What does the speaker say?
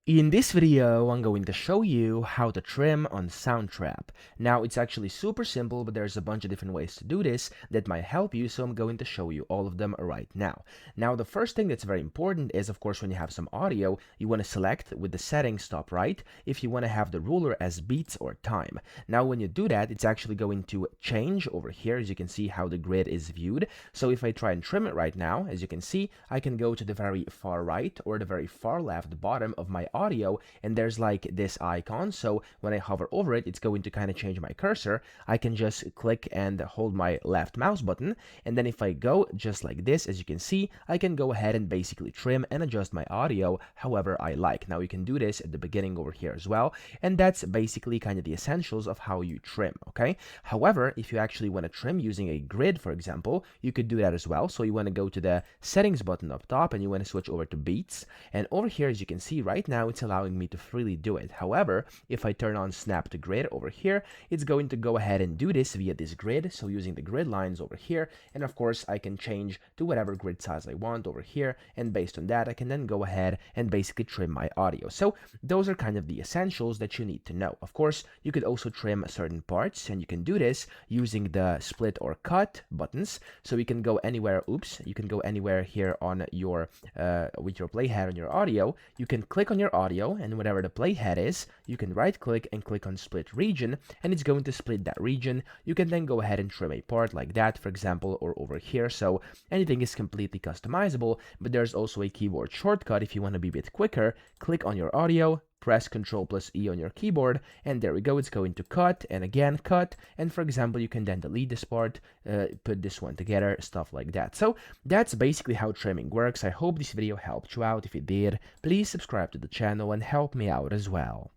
In this video, I'm going to show you how to trim on Soundtrap. Now, it's actually super simple, but there's a bunch of different ways to do this that might help you, so I'm going to show you all of them right now. Now, the first thing that's very important is, of course, when you have some audio, you want to select with the settings top right if you want to have the ruler as beats or time. Now, when you do that, it's actually going to change over here, as you can see how the grid is viewed. So if I try and trim it right now, as you can see, I can go to the very far right or the very far left bottom of my audio, and there's like this icon. So when I hover over it, it's going to kind of change my cursor. I can just click and hold my left mouse button, and then if I go just like this, as you can see, I can go ahead and basically trim and adjust my audio however I like. Now you can do this at the beginning over here as well, and that's basically kind of the essentials of how you trim. Okay, however, if you actually want to trim using a grid, for example, you could do that as well. So you want to go to the settings button up top and you want to switch over to beats, and over here, as you can see right now, it's allowing me to freely do it. However, if I turn on snap to grid over here, it's going to go ahead and do this via this grid. So using the grid lines over here, and of course I can change to whatever grid size I want over here, and based on that I can then go ahead and basically trim my audio. So those are kind of the essentials that you need to know. Of course, you could also trim certain parts, and you can do this using the split or cut buttons. So you can go anywhere, you can go anywhere here on your with your playhead on your audio. You can click on your audio, and whatever the playhead is, you can right click and click on split region, and it's going to split that region. You can then go ahead and trim a part like that, for example, or over here. So anything is completely customizable, but there's also a keyboard shortcut if you want to be a bit quicker. Click on your audio, press Ctrl+E on your keyboard, and there we go, it's going to cut, and again cut, and for example you can then delete this part, put this one together, stuff like that. So that's basically how trimming works. I hope this video helped you out. If it did, please subscribe to the channel and help me out as well.